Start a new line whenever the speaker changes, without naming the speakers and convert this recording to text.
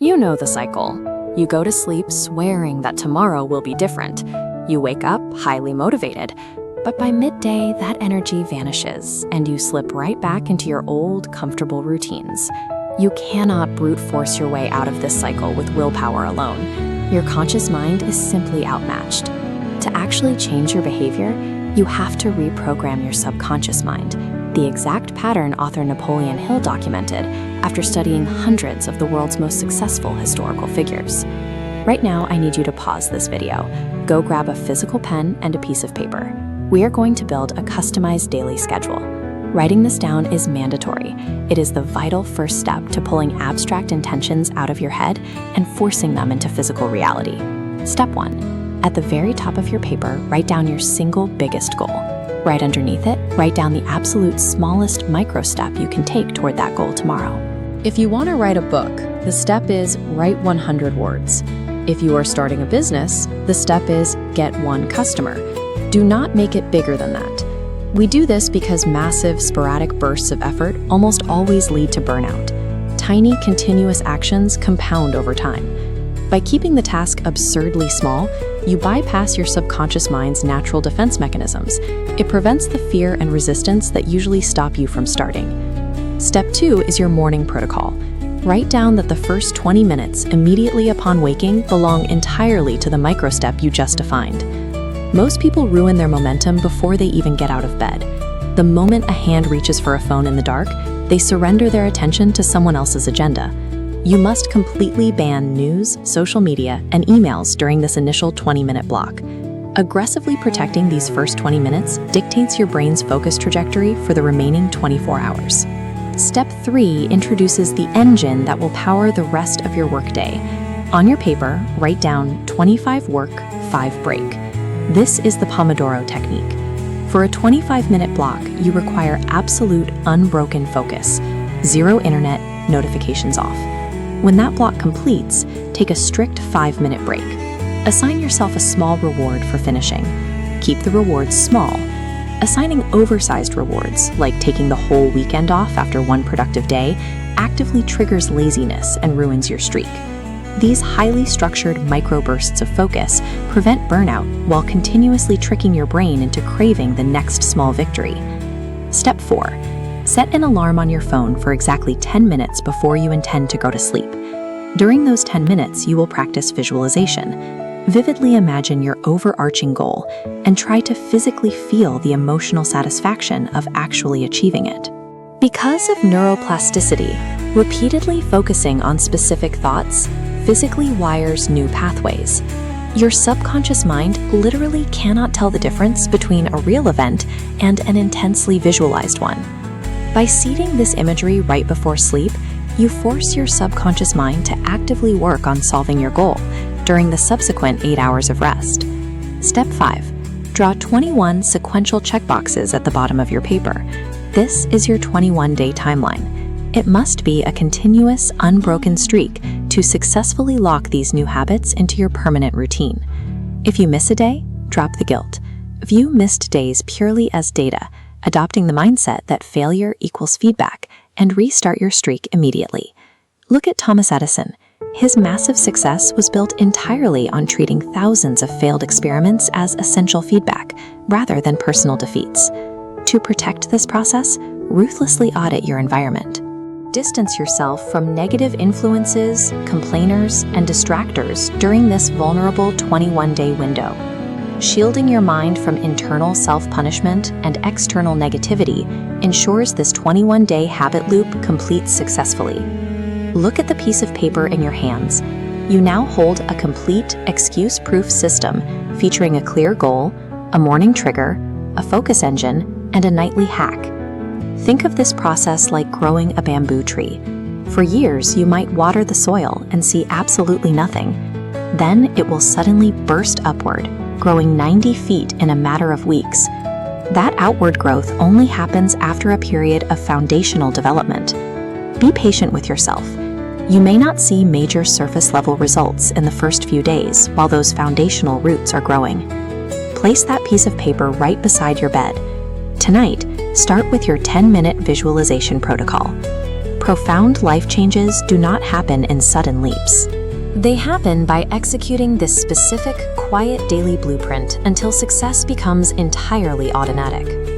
You know the cycle. You go to sleep swearing that tomorrow will be different. You wake up highly motivated, but by midday, that energy vanishes and you slip right back into your old, comfortable routines. You cannot brute force your way out of this cycle with willpower alone. Your conscious mind is simply outmatched. To actually change your behavior, you have to reprogram your subconscious mind, the exact pattern author Napoleon Hill documented after studying hundreds of the world's most successful historical figures. Right now, I need you to pause this video. Go grab a physical pen and a piece of paper. We are going to build a customized daily schedule. Writing this down is mandatory. It is the vital first step to pulling abstract intentions out of your head and forcing them into physical reality. Step 1. At the very top of your paper, write down your single biggest goal. Right underneath it, write down the absolute smallest micro step you can take toward that goal tomorrow. If you want to write a book, the step is write 100 words. If you are starting a business, the step is get 1 customer. Do not make it bigger than that. We do this because massive, sporadic bursts of effort almost always lead to burnout. Tiny, continuous actions compound over time. By keeping the task absurdly small, you bypass your subconscious mind's natural defense mechanisms. It prevents the fear and resistance that usually stop you from starting. Step 2 is your morning protocol. Write down that the first 20 minutes immediately upon waking belong entirely to the micro-step you just defined. Most people ruin their momentum before they even get out of bed. The moment a hand reaches for a phone in the dark, they surrender their attention to someone else's agenda. You must completely ban news, social media, and emails during this initial 20-minute block. Aggressively protecting these first 20 minutes dictates your brain's focus trajectory for the remaining 24 hours. Step 3 introduces the engine that will power the rest of your workday. On your paper, write down 25 work, 5 break. This is the Pomodoro technique. For a 25-minute block, you require absolute unbroken focus. Zero internet, notifications off. When that block completes, take a strict 5-minute break. Assign yourself a small reward for finishing. Keep the rewards small. Assigning oversized rewards, like taking the whole weekend off after one productive day, actively triggers laziness and ruins your streak. These highly structured microbursts of focus prevent burnout while continuously tricking your brain into craving the next small victory. Step 4. Set an alarm on your phone for exactly 10 minutes before you intend to go to sleep. During those 10 minutes, you will practice visualization. Vividly imagine your overarching goal and try to physically feel the emotional satisfaction of actually achieving it. Because of neuroplasticity, repeatedly focusing on specific thoughts physically wires new pathways. Your subconscious mind literally cannot tell the difference between a real event and an intensely visualized one. By seeding this imagery right before sleep, you force your subconscious mind to actively work on solving your goal during the subsequent 8 hours of rest. Step 5. Draw 21 sequential checkboxes at the bottom of your paper. This is your 21-day timeline. It must be a continuous, unbroken streak to successfully lock these new habits into your permanent routine. If you miss a day, drop the guilt. View missed days purely as data, adopting the mindset that failure equals feedback, and restart your streak immediately. Look at Thomas Edison. His massive success was built entirely on treating thousands of failed experiments as essential feedback, rather than personal defeats. To protect this process, ruthlessly audit your environment. Distance yourself from negative influences, complainers, and distractors during this vulnerable 21-day window. Shielding your mind from internal self-punishment and external negativity ensures this 21-day habit loop completes successfully. Look at the piece of paper in your hands. You now hold a complete excuse-proof system featuring a clear goal, a morning trigger, a focus engine, and a nightly hack. Think of this process like growing a bamboo tree. For years, you might water the soil and see absolutely nothing. Then it will suddenly burst upward, growing 90 feet in a matter of weeks. That outward growth only happens after a period of foundational development. Be patient with yourself. You may not see major surface-level results in the first few days while those foundational roots are growing. Place that piece of paper right beside your bed. Tonight, start with your 10-minute visualization protocol. Profound life changes do not happen in sudden leaps. They happen by executing this specific, quiet daily blueprint until success becomes entirely automatic.